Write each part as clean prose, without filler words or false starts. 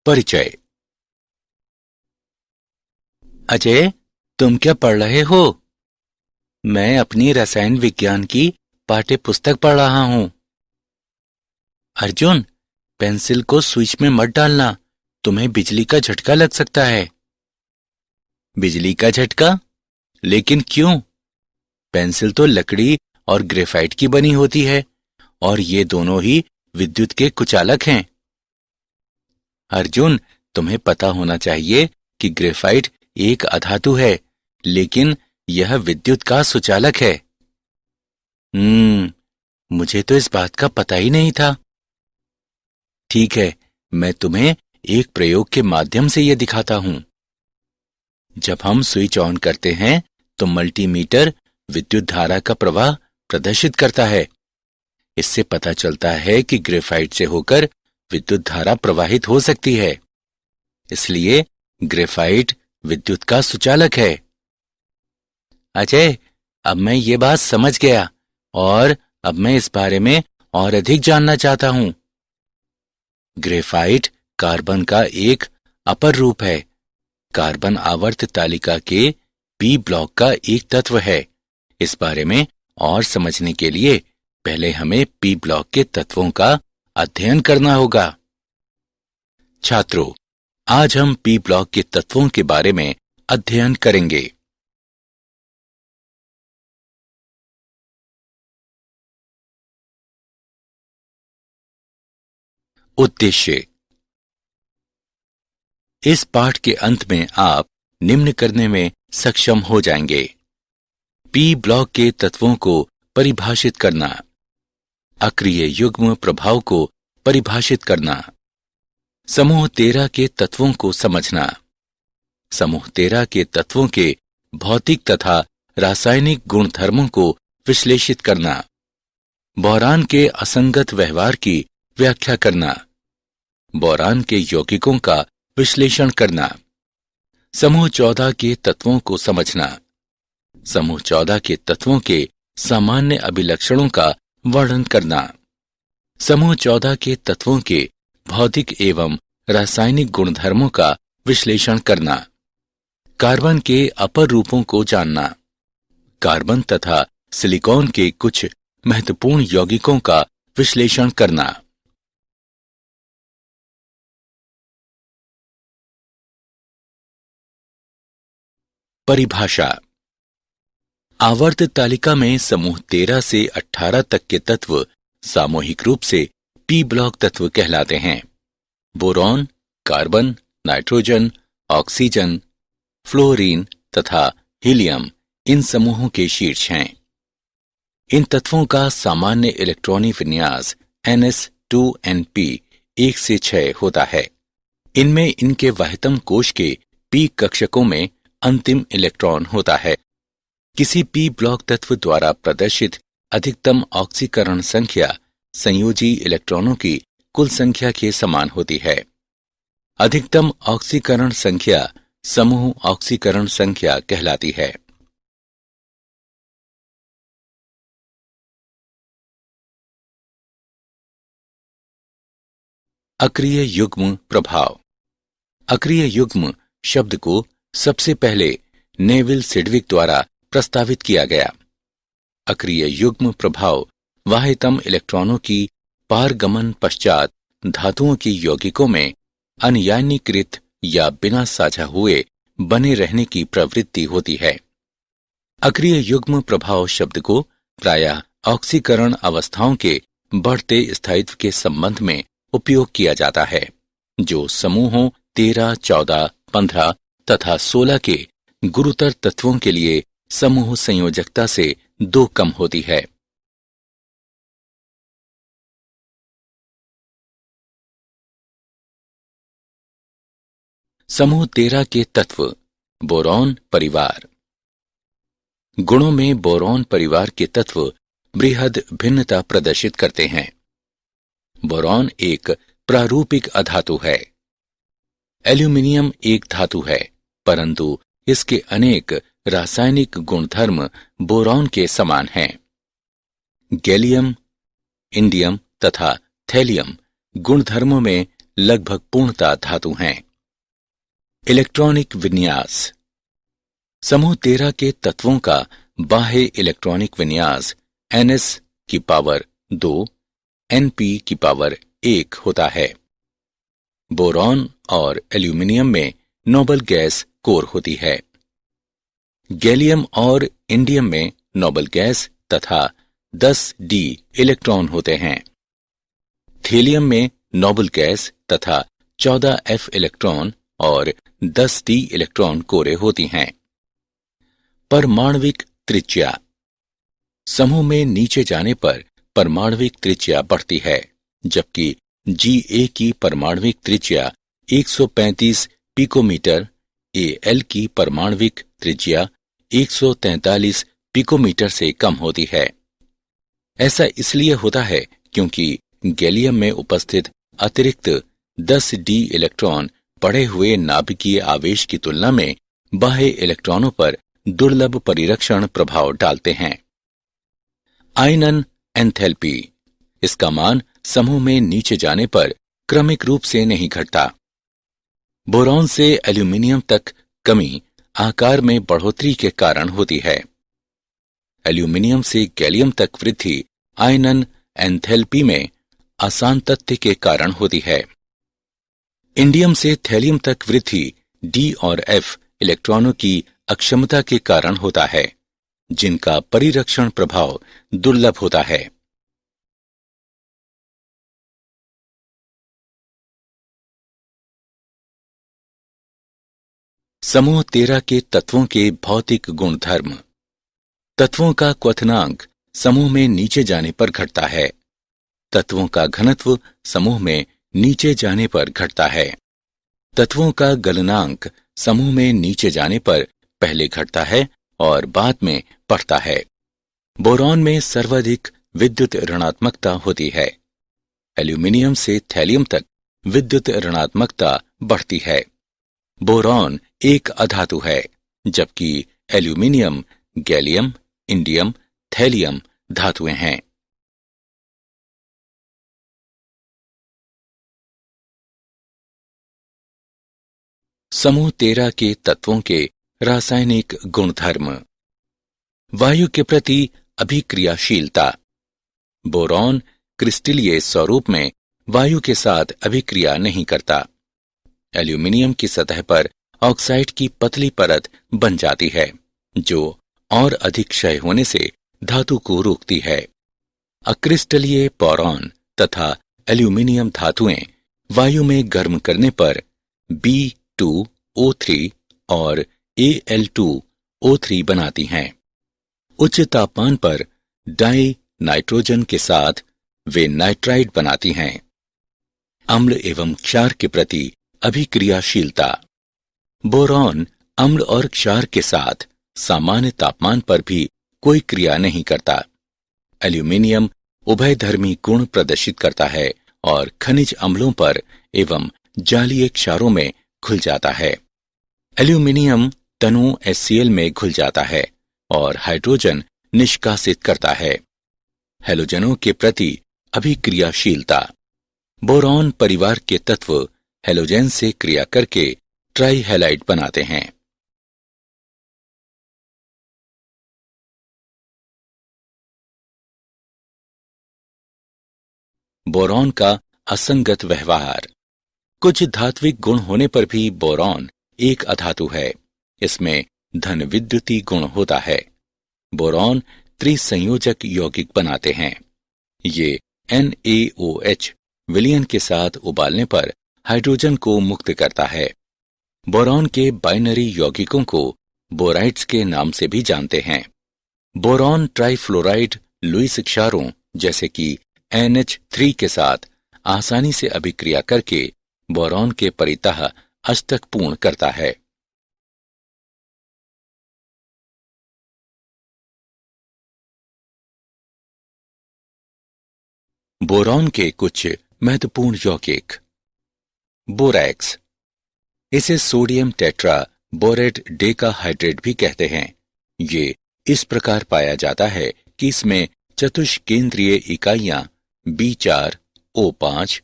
परिचय। अजय, तुम क्या पढ़ रहे हो? मैं अपनी रसायन विज्ञान की पाठ्य पुस्तक पढ़ रहा हूं। अर्जुन, पेंसिल को स्विच में मत डालना, तुम्हें बिजली का झटका लग सकता है। बिजली का झटका? लेकिन क्यों? पेंसिल तो लकड़ी और ग्रेफाइट की बनी होती है और ये दोनों ही विद्युत के कुचालक हैं। अर्जुन, तुम्हें पता होना चाहिए कि ग्रेफाइट एक अधातु है, लेकिन यह विद्युत का सुचालक है। मुझे तो इस बात का पता ही नहीं था। ठीक है, मैं तुम्हें एक प्रयोग के माध्यम से यह दिखाता हूं। जब हम स्विच ऑन करते हैं तो मल्टीमीटर विद्युत धारा का प्रवाह प्रदर्शित करता है। इससे पता चलता है कि ग्रेफाइट से होकर विद्युत धारा प्रवाहित हो सकती है। इसलिए ग्रेफाइट विद्युत का सुचालक है। अजय, अब मैं ये बात समझ गया और अब मैं इस बारे में और अधिक जानना चाहता हूं। ग्रेफाइट कार्बन का एक अपर रूप है। कार्बन आवर्त तालिका के पी ब्लॉक का एक तत्व है। इस बारे में और समझने के लिए पहले हमें पी ब्लॉक के तत्वों का अध्ययन करना होगा। छात्रों, आज हम पी ब्लॉक के तत्वों के बारे में अध्ययन करेंगे। उद्देश्य। इस पाठ के अंत में आप निम्न करने में सक्षम हो जाएंगे। पी ब्लॉक के तत्वों को परिभाषित करना, अक्रिय युग्म प्रभाव को परिभाषित करना, समूह 13 के तत्वों को समझना, समूह 13 के तत्वों के भौतिक तथा रासायनिक गुणधर्मों को विश्लेषित करना, बोरान के असंगत व्यवहार की व्याख्या करना, बोरान के यौगिकों का विश्लेषण करना, समूह 14 के तत्वों को समझना, समूह 14 के तत्वों के सामान्य अभिलक्षणों का वर्णन करना, समूह 14 के तत्वों के भौतिक एवं रासायनिक गुणधर्मों का विश्लेषण करना, कार्बन के अपर रूपों को जानना, कार्बन तथा सिलिकॉन के कुछ महत्वपूर्ण यौगिकों का विश्लेषण करना। परिभाषा। आवर्त तालिका में समूह 13 से 18 तक के तत्व सामूहिक रूप से पी ब्लॉक तत्व कहलाते हैं। Boron, carbon, nitrogen, oxygen, fluorine तथा हीलियम इन समूहों के शीर्ष हैं। इन तत्वों का सामान्य इलेक्ट्रॉनी विन्यास ns2np 1 से 6 होता है। इनमें इनके वाहितम कोश के पी कक्षकों में अंतिम इलेक्ट्रॉन होता है। किसी पी ब्लॉक तत्व द्वारा प्रदर्शित अधिकतम ऑक्सीकरण संख्या संयोजी इलेक्ट्रॉनों की कुल संख्या के समान होती है। अधिकतम ऑक्सीकरण संख्या समूह ऑक्सीकरण संख्या कहलाती है। अक्रिय युग्म प्रभाव। अक्रिय युग्म शब्द को सबसे पहले नेविल सिडविक द्वारा प्रस्तावित किया गया। अक्रिय युग्म प्रभाव वाहितम इलेक्ट्रॉनों की पारगमन पश्चात धातुओं की यौगिकों में अनयानीकृत या बिना साझा हुए बने रहने की प्रवृत्ति होती है। अक्रिय युग्म प्रभाव शब्द को प्रायः ऑक्सीकरण अवस्थाओं के बढ़ते स्थायित्व के संबंध में उपयोग किया जाता है, जो समूहों 13, 14, 15 तथा 16 के गुरुतर तत्वों के लिए समूह संयोजकता से 2 कम होती है। समूह 13 के तत्व। बोरॉन परिवार। गुणों में बोरॉन परिवार के तत्व बृहद भिन्नता प्रदर्शित करते हैं। बोरॉन एक प्रारूपिक अधातु है। एल्यूमिनियम एक धातु है, परंतु इसके अनेक रासायनिक गुणधर्म बोरॉन के समान हैं। गैलियम, इंडियम तथा थैलियम गुणधर्मों में लगभग पूर्णतः धातु हैं। इलेक्ट्रॉनिक विन्यास। समूह 13 के तत्वों का बाह्य इलेक्ट्रॉनिक विन्यास Ns⁻2 Np⁻1 होता है। बोरॉन और एल्यूमिनियम में नोबल गैस कोर होती है। गैलियम और इंडियम में नोबल गैस तथा 10d इलेक्ट्रॉन होते हैं। थेलियम में नोबल गैस तथा 14f इलेक्ट्रॉन और 10d इलेक्ट्रॉन कोरें होती हैं। परमाणविक त्रिज्या। समूह में नीचे जाने पर परमाणविक त्रिज्या बढ़ती है, जबकि Ga की परमाणविक त्रिज्या 135 पिकोमीटर, Al की परमाणविक त्रिज्या 143 पिकोमीटर से कम होती है। ऐसा इसलिए होता है क्योंकि गैलियम में उपस्थित अतिरिक्त 10d इलेक्ट्रॉन बढ़े हुए नाभिकीय आवेश की तुलना में बाह्य इलेक्ट्रॉनों पर दुर्लभ परिरक्षण प्रभाव डालते हैं। आयनन एंथैल्पी। इसका मान समूह में नीचे जाने पर क्रमिक रूप से नहीं घटता। बोरॉन से एल्यूमिनियम तक कमी आकार में बढ़ोतरी के कारण होती है। एल्यूमिनियम से गैलियम तक वृद्धि आयनन एंथैल्पी में असांतत्य के कारण होती है। इंडियम से थैलियम तक वृद्धि D और F इलेक्ट्रॉनों की अक्षमता के कारण होता है, जिनका परिरक्षण प्रभाव दुर्लभ होता है। समूह 13 के तत्वों के भौतिक गुणधर्म। तत्वों का क्वथनांक समूह में नीचे जाने पर घटता है। तत्वों का घनत्व समूह में नीचे जाने पर घटता है। तत्वों का गलनांक समूह में नीचे जाने पर पहले घटता है और बाद में बढ़ता है। बोरॉन में सर्वाधिक विद्युत ऋणात्मकता होती है। एल्यूमिनियम से थैलियम तक विद्युत ऋणात्मकता बढ़ती है। बोरॉन एक अधातु है, जबकि एल्यूमिनियम, गैलियम, इंडियम, थैलियम धातुएं हैं। समूह 13 के तत्वों के रासायनिक गुणधर्म। वायु के प्रति अभिक्रियाशीलता। बोरॉन क्रिस्टलीय स्वरूप में वायु के साथ अभिक्रिया नहीं करता। एल्यूमिनियम की सतह पर ऑक्साइड की पतली परत बन जाती है, जो और अधिक क्षय होने से धातु को रोकती है। अक्रिस्टलीय बोरॉन तथा एल्यूमिनियम धातुएं वायु में गर्म करने पर B2O3 और Al2O3 बनाती हैं। उच्च तापमान पर डाई नाइट्रोजन के साथ वे नाइट्राइड बनाती हैं। अम्ल एवं क्षार के प्रति अभिक्रियाशीलता। बोरॉन अम्ल और क्षार के साथ सामान्य तापमान पर भी कोई क्रिया नहीं करता। एल्यूमिनियम उभयधर्मी गुण प्रदर्शित करता है और खनिज अम्लों पर एवं जालीय क्षारों में घुल जाता है। एल्यूमिनियम तनु HCl में घुल जाता है और हाइड्रोजन निष्कासित करता है। हैलोजनों के प्रति अभिक्रियाशीलता। बोरॉन परिवार के तत्व हैलोजन से क्रिया करके ट्राइहैलाइड बनाते हैं। बोरॉन का असंगत व्यवहार। कुछ धात्विक गुण होने पर भी बोरॉन एक अधातु है। इसमें धन विद्युतीय गुण होता है। बोरॉन त्रिसंयोजक यौगिक बनाते हैं। ये NaOH विलयन के साथ उबालने पर हाइड्रोजन को मुक्त करता है। बोरॉन के बाइनरी यौगिकों को बोराइड्स के नाम से भी जानते हैं। बोरॉन ट्राइफ्लोराइड लुईस क्षारों जैसे कि NH3 के साथ आसानी से अभिक्रिया करके बोरॉन के परितः अष्टक पूर्ण करता है। बोरॉन के कुछ महत्वपूर्ण यौगिक। बोरैक्स। इसे सोडियम टेट्रा बोरेट डेकाहाइड्रेट भी कहते हैं। ये इस प्रकार पाया जाता है कि इसमें चतुष्केंद्रीय इकाइयां B4, O5,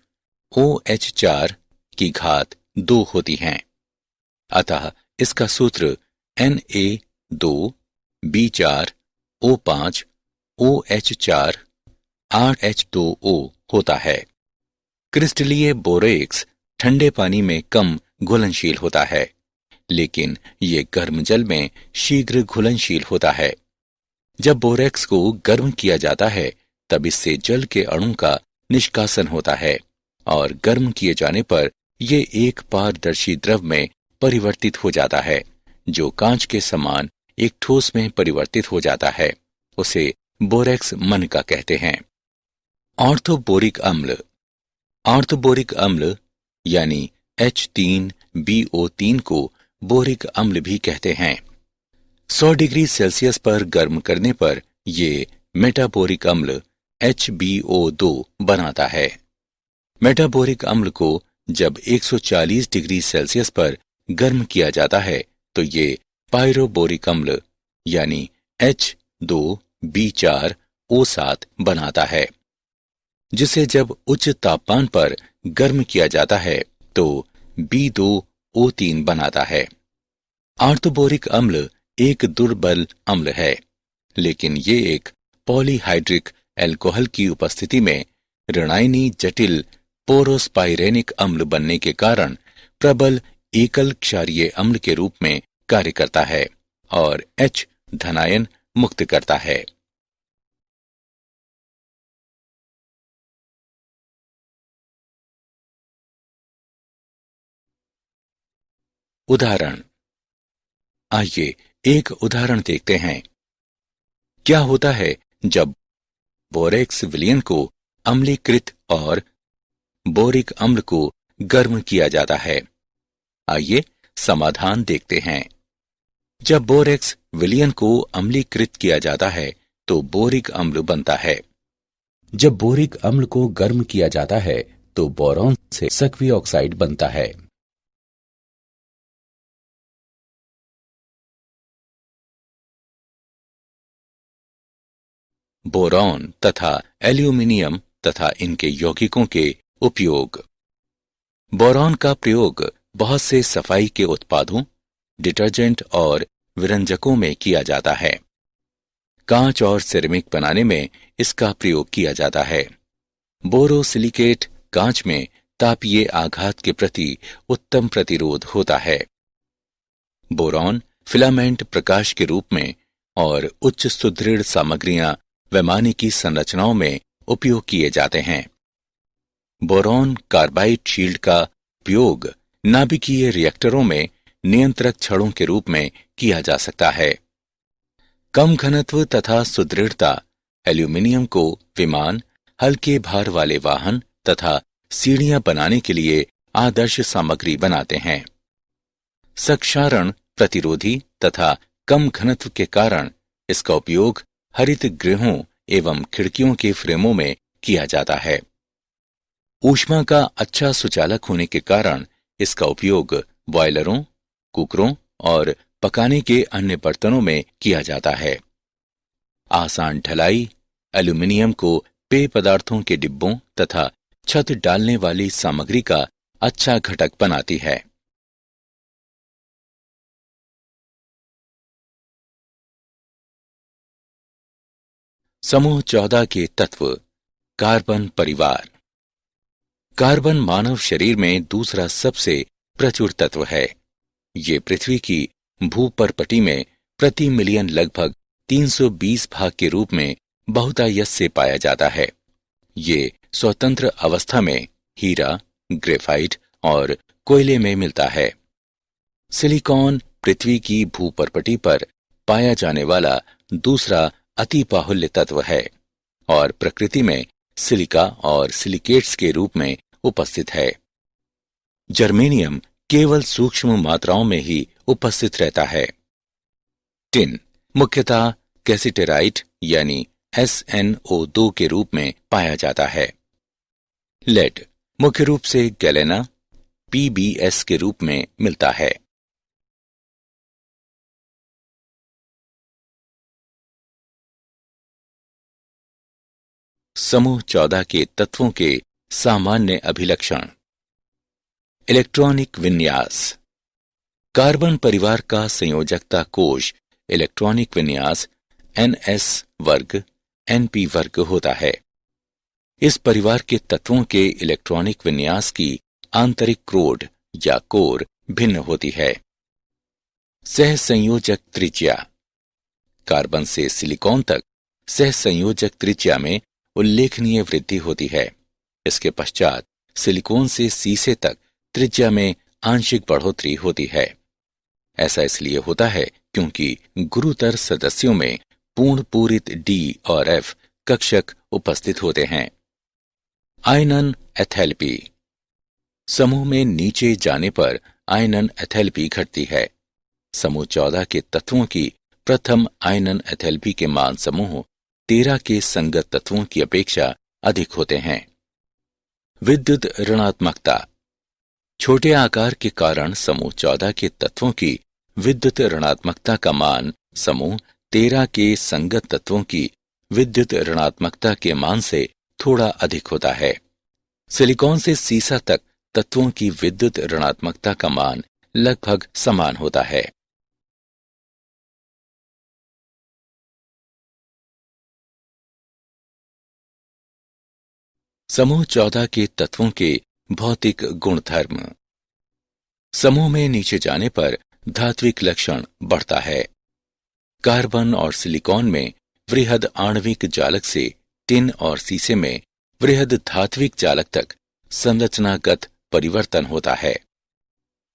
OH4 की घात 2 होती हैं। अतः इसका सूत्र Na2B4O5OH4 8H2O होता है। क्रिस्टलीय बोरेक्स ठंडे पानी में कम घुलनशील होता है, लेकिन ये गर्म जल में शीघ्र घुलनशील होता है। जब बोरेक्स को गर्म किया जाता है तब इससे जल के अणु का निष्कासन होता है और गर्म किए जाने पर ये एक पारदर्शी द्रव में परिवर्तित हो जाता है, जो कांच के समान एक ठोस में परिवर्तित हो जाता है। उसे बोरेक्स मन का कहते हैं। ऑर्थोबोरिक अम्ल। ऑर्थोबोरिक अम्ल यानी H3BO3 को बोरिक अम्ल भी कहते हैं। 100 डिग्री सेल्सियस पर गर्म करने पर ये मेटाबोरिक अम्ल HBO2 बनाता है। मेटाबोरिक अम्ल को जब 140 डिग्री सेल्सियस पर गर्म किया जाता है तो ये पायरोबोरिक अम्ल यानी H2B4O7 बनाता है, जिसे जब उच्च तापमान पर गर्म किया जाता है तो B2O3 बनाता है। ऑर्थोबोरिक अम्ल एक दुर्बल अम्ल है, लेकिन ये एक पॉलीहाइड्रिक अल्कोहल की उपस्थिति में ऋणायनी जटिल पोरोस्पाइरेनिक अम्ल बनने के कारण प्रबल एकल क्षारीय अम्ल के रूप में कार्य करता है और H धनायन मुक्त करता है। उदाहरण। आइए एक उदाहरण देखते हैं। क्या होता है जब बोरेक्स विलयन को अम्लीकृत और बोरिक अम्ल को गर्म किया जाता है? आइए समाधान देखते हैं। जब बोरेक्स विलयन को अम्लीकृत किया जाता है तो बोरिक अम्ल बनता है। जब बोरिक अम्ल को गर्म किया जाता है तो बोरॉन से सक्रिय ऑक्साइड बनता है। बोरॉन तथा एल्यूमिनियम तथा इनके यौगिकों के उपयोग। बोरॉन का प्रयोग बहुत से सफाई के उत्पादों, डिटर्जेंट और विरंजकों में किया जाता है। कांच और सिरेमिक बनाने में इसका प्रयोग किया जाता है। बोरोसिलिकेट कांच में तापीय आघात के प्रति उत्तम प्रतिरोध होता है। बोरॉन फिलामेंट प्रकाश के रूप में और उच्च सुदृढ़ सामग्रियां वैमानिकी संरचनाओं में उपयोग किए जाते हैं। बोरॉन कार्बाइड शील्ड का उपयोग नाभिकीय रिएक्टरों में नियंत्रक छड़ों के रूप में किया जा सकता है। कम घनत्व तथा सुदृढ़ता एल्यूमिनियम को विमान, हल्के भार वाले वाहन तथा सीढ़ियां बनाने के लिए आदर्श सामग्री बनाते हैं। क्षारण प्रतिरोधी तथा कम घनत्व के कारण इसका उपयोग हरित गृहों एवं खिड़कियों के फ्रेमों में किया जाता है। ऊष्मा का अच्छा सुचालक होने के कारण इसका उपयोग बॉयलरों, कुकरों और पकाने के अन्य बर्तनों में किया जाता है। आसान ढलाई एल्यूमिनियम को पेय पदार्थों के डिब्बों तथा छत डालने वाली सामग्री का अच्छा घटक बनाती है। समूह 14 के तत्व। कार्बन परिवार। कार्बन मानव शरीर में दूसरा सबसे प्रचुर तत्व है। ये पृथ्वी की भूपर्पटी में प्रति मिलियन लगभग 320 भाग के रूप में बहुतायत से पाया जाता है। ये स्वतंत्र अवस्था में हीरा, ग्रेफाइट और कोयले में मिलता है। सिलिकॉन पृथ्वी की भूपर्पटी पर पाया जाने वाला दूसरा अति बाहुल्य तत्व है और प्रकृति में सिलिका और सिलिकेट्स के रूप में उपस्थित है। जर्मेनियम केवल सूक्ष्म मात्राओं में ही उपस्थित रहता है। टिन मुख्यतः कैसिटेराइट यानी SnO2 के रूप में पाया जाता है। लेड मुख्य रूप से गैलेना PbS के रूप में मिलता है। समूह 14 के तत्वों के सामान्य अभिलक्षण। इलेक्ट्रॉनिक विन्यास। कार्बन परिवार का संयोजकता कोश इलेक्ट्रॉनिक विन्यास NS वर्ग NP वर्ग होता है। इस परिवार के तत्वों के इलेक्ट्रॉनिक विन्यास की आंतरिक क्रोड या कोर भिन्न होती है। सहसंयोजक त्रिज्या। कार्बन से सिलिकॉन तक सहसंयोजक त्रिज्या में उल्लेखनीय वृद्धि होती है। इसके पश्चात सिलिकॉन से सीसे तक त्रिज्या में आंशिक बढ़ोतरी होती है। ऐसा इसलिए होता है क्योंकि गुरुतर सदस्यों में पूर्ण पूरित D और F कक्षक उपस्थित होते हैं। आयनन एथैल्पी। समूह में नीचे जाने पर आयनन एथैल्पी घटती है। समूह 14 के तत्वों की प्रथम आयनन एथैल्पी के मान समूह 13 के संगत तत्वों की अपेक्षा अधिक होते हैं। विद्युत ऋणात्मकता। छोटे आकार के कारण समूह 14 के तत्वों की विद्युत ऋणात्मकता का मान समूह 13 के संगत तत्वों की विद्युत ऋणात्मकता के मान से थोड़ा अधिक होता है। सिलिकॉन से सीसा तक तत्वों की विद्युत ऋणात्मकता का मान लगभग समान होता है। समूह 14 के तत्वों के भौतिक गुणधर्म। समूह में नीचे जाने पर धात्विक लक्षण बढ़ता है। कार्बन और सिलिकॉन में वृहद आणविक जालक से टिन और सीसे में वृहद धात्विक जालक तक संरचनागत परिवर्तन होता है।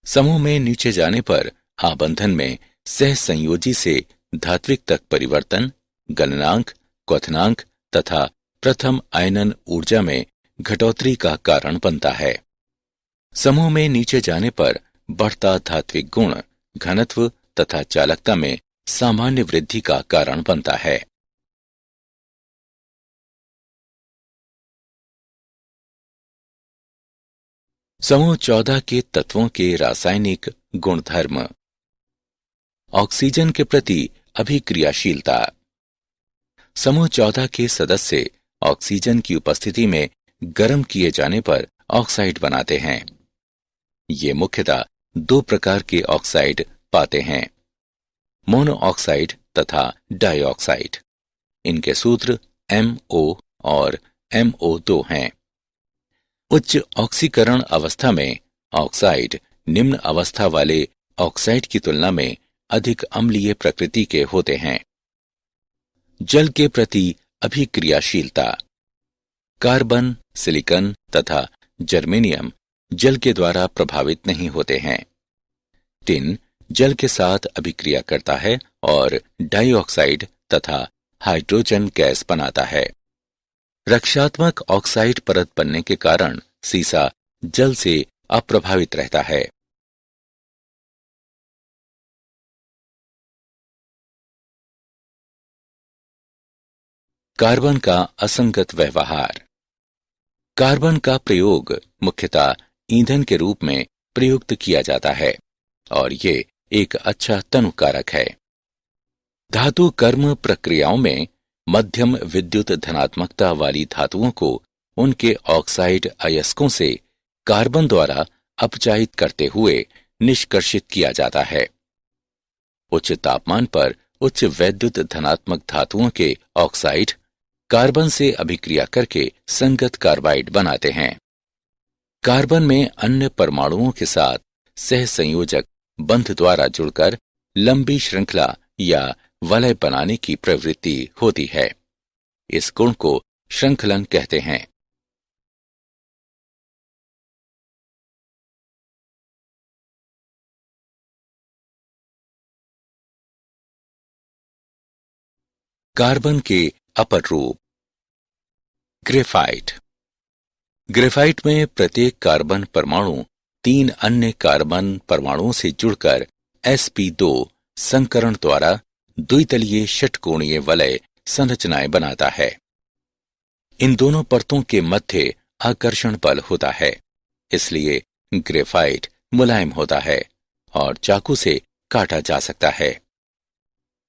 समूह में नीचे जाने पर आबंधन में सहसंयोजी से धात्विक तक परिवर्तन गलनांक, क्वथनांक तथा प्रथम आयनन ऊर्जा में घटोतरी का कारण बनता है। समूह में नीचे जाने पर बढ़ता धात्विक गुण घनत्व तथा चालकता में सामान्य वृद्धि का कारण बनता है। समूह 14 के तत्वों के रासायनिक गुणधर्म। ऑक्सीजन के प्रति अभिक्रियाशीलता। समूह 14 के सदस्य ऑक्सीजन की उपस्थिति में गर्म किए जाने पर ऑक्साइड बनाते हैं। ये मुख्यतः दो प्रकार के ऑक्साइड पाते हैं, मोनो ऑक्साइड तथा डाइऑक्साइड। इनके सूत्र MO और MO2 हैं। उच्च ऑक्सीकरण अवस्था में ऑक्साइड निम्न अवस्था वाले ऑक्साइड की तुलना में अधिक अम्लीय प्रकृति के होते हैं। जल के प्रति अभिक्रियाशीलता। कार्बन, सिलिकॉन तथा जर्मेनियम जल के द्वारा प्रभावित नहीं होते हैं। टिन जल के साथ अभिक्रिया करता है और डाइऑक्साइड तथा हाइड्रोजन गैस बनाता है। रक्षात्मक ऑक्साइड परत बनने के कारण सीसा जल से अप्रभावित रहता है। कार्बन का असंगत व्यवहार। कार्बन का प्रयोग मुख्यतः ईंधन के रूप में प्रयुक्त किया जाता है और ये एक अच्छा तनुकारक है। धातु कर्म प्रक्रियाओं में मध्यम विद्युत धनात्मकता वाली धातुओं को उनके ऑक्साइड अयस्कों से कार्बन द्वारा अपचायित करते हुए निष्कर्षित किया जाता है। उच्च तापमान पर उच्च वैद्युत धनात्मक धातुओं के ऑक्साइड कार्बन से अभिक्रिया करके संगत कार्बाइड बनाते हैं। कार्बन में अन्य परमाणुओं के साथ सहसंयोजक बंध द्वारा जुड़कर लंबी श्रृंखला या वलय बनाने की प्रवृत्ति होती है। इस गुण को श्रृंखलन कहते हैं। कार्बन के अपर रूप। ग्रेफाइट। ग्रेफाइट में प्रत्येक कार्बन परमाणु 3 अन्य कार्बन परमाणुओं से जुड़कर sp2 संकरण द्वारा द्वितलीय षटकोणीय वलय संरचनाएं बनाता है। इन दोनों परतों के मध्य आकर्षण बल होता है, इसलिए ग्रेफाइट मुलायम होता है और चाकू से काटा जा सकता है।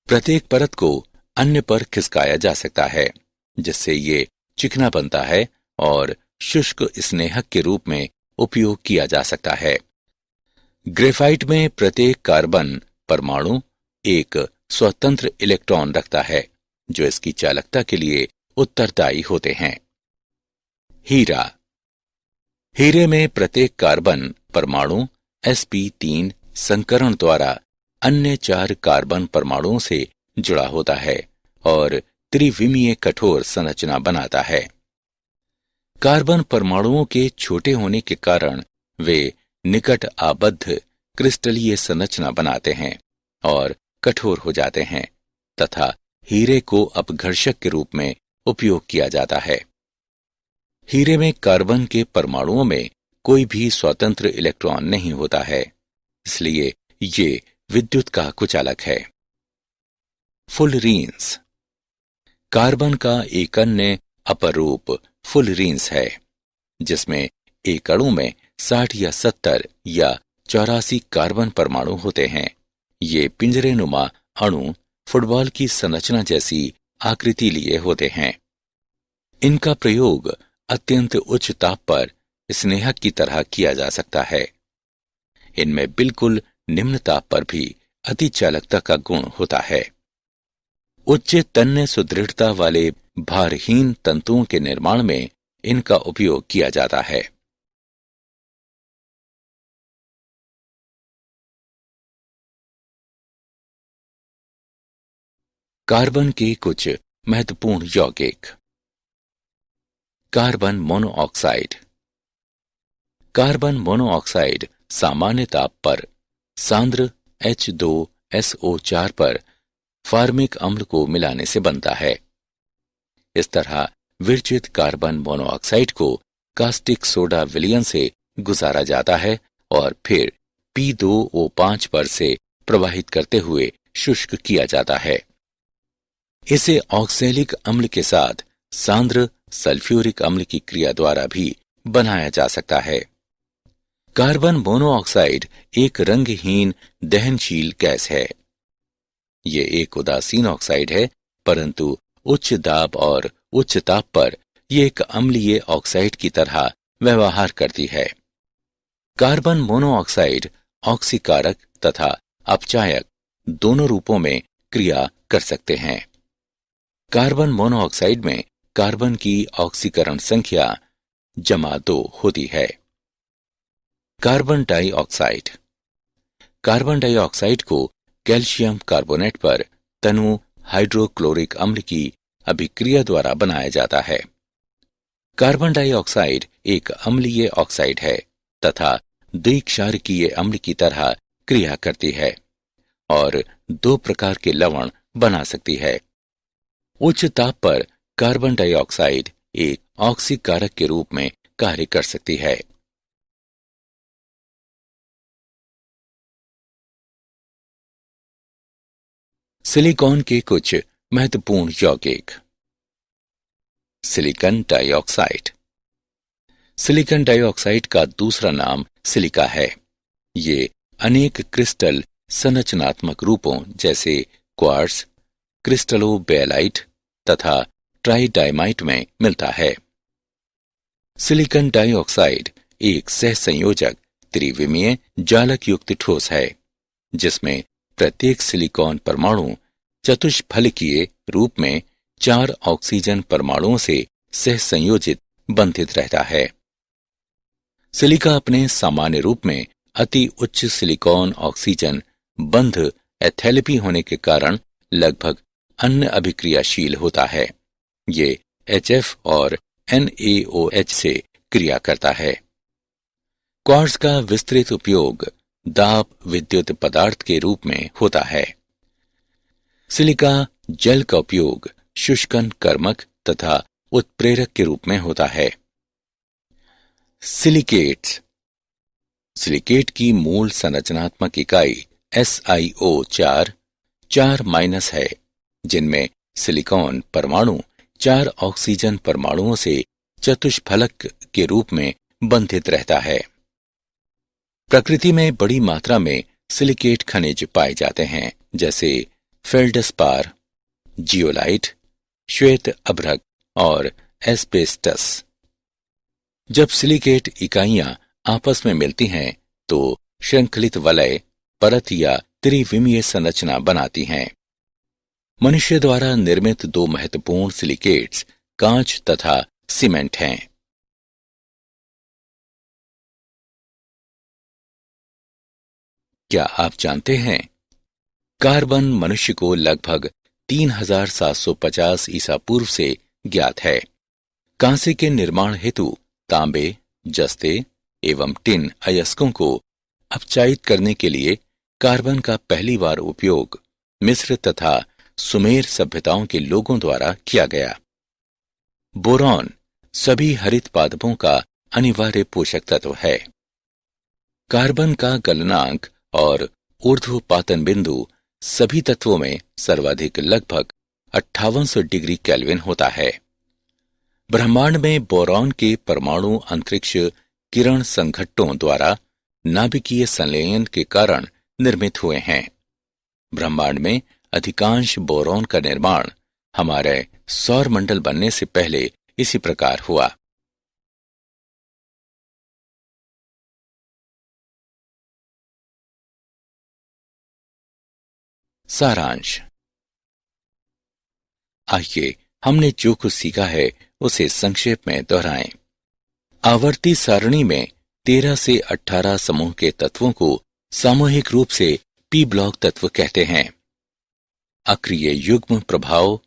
प्रत्येक परत को अन्य पर खिसकाया जा सकता है, जिससे ये चिकना बनता है और शुष्क स्नेहक के रूप में उपयोग किया जा सकता है। ग्रेफाइट में प्रत्येक कार्बन परमाणु एक स्वतंत्र इलेक्ट्रॉन रखता है जो इसकी चालकता के लिए उत्तरदायी होते हैं। हीरा। हीरे में प्रत्येक कार्बन परमाणु sp3 संकरण द्वारा अन्य 4 कार्बन परमाणुओं से जुड़ा होता है और त्रिविमीय कठोर संरचना बनाता है। कार्बन परमाणुओं के छोटे होने के कारण वे निकट आबद्ध क्रिस्टलीय संरचना बनाते हैं और कठोर हो जाते हैं तथा हीरे को अपघर्षक के रूप में उपयोग किया जाता है। हीरे में कार्बन के परमाणुओं में कोई भी स्वतंत्र इलेक्ट्रॉन नहीं होता है, इसलिए ये विद्युत का कुचालक है। फुलरीन्स। कार्बन का एक अन्य अपर रूप फुलरीन्स है, जिसमें एक अणु में 60 या 70 या 84 कार्बन परमाणु होते हैं। ये पिंजरेनुमा अणु फुटबॉल की संरचना जैसी आकृति लिए होते हैं। इनका प्रयोग अत्यंत उच्च ताप पर स्नेहक की तरह किया जा सकता है। इनमें बिल्कुल निम्न ताप पर भी अतिचालकता का गुण होता है। उच्च तन्य सुदृढ़ता वाले भारहीन तंतुओं के निर्माण में इनका उपयोग किया जाता है। कार्बन के कुछ महत्वपूर्ण यौगिक। Carbon monoxide. कार्बन मोनोऑक्साइड सामान्य ताप पर सांद्र H2SO4 पर फार्मिक अम्ल को मिलाने से बनता है। इस तरह विरचित कार्बन मोनोऑक्साइड को कास्टिक सोडा विलयन से गुजारा जाता है और फिर P2O5 पर से प्रवाहित करते हुए शुष्क किया जाता है। इसे ऑक्सैलिक अम्ल के साथ सांद्र सल्फ्यूरिक अम्ल की क्रिया द्वारा भी बनाया जा सकता है। कार्बन मोनोऑक्साइड एक रंगहीन दहनशील गैस है। ये एक उदासीन ऑक्साइड है, परंतु उच्च दाब और उच्च ताप पर यह एक अम्लीय ऑक्साइड की तरह व्यवहार करती है। कार्बन मोनोऑक्साइड ऑक्सीकारक तथा अपचायक दोनों रूपों में क्रिया कर सकते हैं। कार्बन मोनोऑक्साइड में कार्बन की ऑक्सीकरण संख्या ×2 होती है। Carbon dioxide. कार्बन डाइऑक्साइड को कैल्शियम कार्बोनेट पर तनु हाइड्रोक्लोरिक अम्ल की अभिक्रिया द्वारा बनाया जाता है। कार्बन डाइऑक्साइड एक अम्लीय ऑक्साइड है तथा द्विक्षारकीय अम्ल की तरह क्रिया करती है और 2 प्रकार के लवण बना सकती है। उच्च ताप पर कार्बन डाइऑक्साइड एक ऑक्सीकारक के रूप में कार्य कर सकती है। सिलिकॉन के कुछ महत्वपूर्ण यौगिक। Silicon dioxide. सिलिकॉन डाइऑक्साइड का दूसरा नाम सिलिका है। ये अनेक क्रिस्टल संरचनात्मक रूपों जैसे क्वार्ट्ज, क्रिस्टलोबेलाइट तथा ट्राइडाइमाइट में मिलता है। सिलिकॉन डाइऑक्साइड एक सहसंयोजक त्रिविमीय जालक युक्त ठोस है, जिसमें प्रत्येक सिलिकॉन परमाणु चतुष्फलकीय रूप में 4 ऑक्सीजन परमाणुओं से सहसंयोजित बंधित रहता है। सिलिका अपने सामान्य रूप में अति उच्च सिलिकॉन ऑक्सीजन बंध एथैलेपी होने के कारण लगभग अन्य अभिक्रियाशील होता है। ये HF और NaOH से क्रिया करता है। क्वार्ट्ज का विस्तृत उपयोग दाब विद्युत पदार्थ के रूप में होता है। सिलिका जल का उपयोग शुष्कन कर्मक तथा उत्प्रेरक के रूप में होता है। सिलिकेट्स। सिलिकेट की मूल संरचनात्मक इकाई SiO4 4- है, जिनमें सिलिकॉन परमाणु 4 ऑक्सीजन परमाणुओं से चतुष्फलक के रूप में बंधित रहता है। प्रकृति में बड़ी मात्रा में सिलिकेट खनिज पाए जाते हैं, जैसे फेल्डस्पार, जियोलाइट, श्वेत अभ्रक और एस्बेस्टस। जब सिलिकेट इकाइयां आपस में मिलती हैं तो श्रृंखलित वलय, परत या त्रिविमीय संरचना बनाती हैं। मनुष्य द्वारा निर्मित दो महत्वपूर्ण सिलिकेट्स कांच तथा सीमेंट हैं। क्या आप जानते हैं कार्बन मनुष्य को लगभग 3750 ईसा पूर्व से ज्ञात है। कांसे के निर्माण हेतु तांबे, जस्ते एवं टिन अयस्कों को अपचायित करने के लिए कार्बन का पहली बार उपयोग मिस्र तथा सुमेर सभ्यताओं के लोगों द्वारा किया गया। बोरॉन सभी हरित पादपों का अनिवार्य पोषक तत्व है। कार्बन का गलनांक और ऊर्ध्वपातन बिंदु सभी तत्वों में सर्वाधिक लगभग 5800 डिग्री केल्विन होता है। ब्रह्मांड में बोरॉन के परमाणु अंतरिक्ष किरण संघट्टों द्वारा नाभिकीय संलयन के कारण निर्मित हुए हैं। ब्रह्मांड में अधिकांश बोरॉन का निर्माण हमारे सौर मंडल बनने से पहले इसी प्रकार हुआ। सारांश। आइए हमने जो कुछ सीखा है उसे संक्षेप में दोहराएं। आवर्ती सारणी में 13 से 18 समूह के तत्वों को सामूहिक रूप से पी ब्लॉक तत्व कहते हैं। अक्रिय युग्म प्रभाव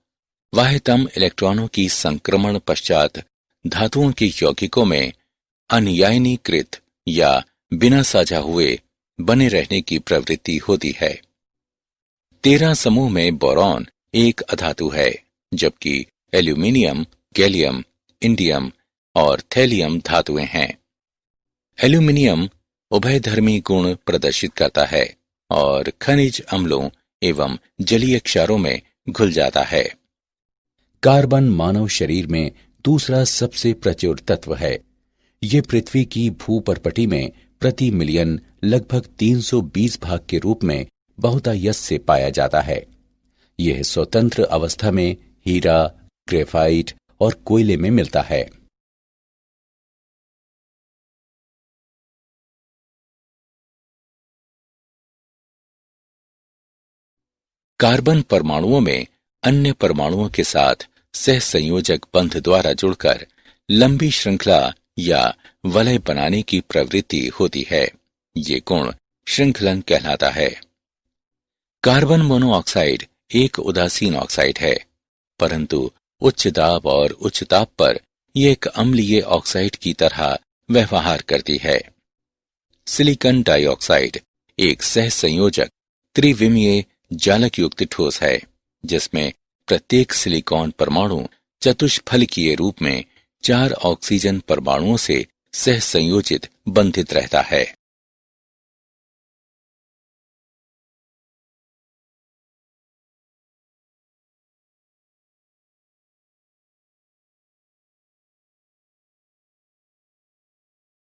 बाह्यतम इलेक्ट्रॉनों की संक्रमण पश्चात धातुओं के यौगिकों में अनियायनीकृत या बिना साझा हुए बने रहने की प्रवृत्ति होती है। 13 समूह में बोरॉन एक अधातु है, जबकि एल्यूमिनियम, गैलियम, इंडियम और थैलियम धातुएं हैं। एल्यूमिनियम उभयधर्मी गुण प्रदर्शित करता है और खनिज अम्लों एवं जलीय क्षारों में घुल जाता है। कार्बन मानव शरीर में दूसरा सबसे प्रचुर तत्व है। ये पृथ्वी की भूपर्पटी में प्रति मिलियन लगभग 320 भाग के रूप में बहुतायत से पाया जाता है। यह स्वतंत्र अवस्था में हीरा, ग्रेफाइट और कोयले में मिलता है। कार्बन परमाणुओं में अन्य परमाणुओं के साथ सहसंयोजक बंध द्वारा जुड़कर लंबी श्रृंखला या वलय बनाने की प्रवृत्ति होती है। ये गुण श्रृंखलन कहलाता है। कार्बन मोनोऑक्साइड एक उदासीन ऑक्साइड है, परंतु उच्च दाब और उच्च ताप पर यह एक अम्लीय ऑक्साइड की तरह व्यवहार करती है। सिलिकॉन डाइऑक्साइड एक सहसंयोजक त्रिविमीय जालक युक्त ठोस है, जिसमें प्रत्येक सिलिकॉन परमाणु चतुष्फलकीय रूप में 4 ऑक्सीजन परमाणुओं से सहसंयोजित बंधित रहता है।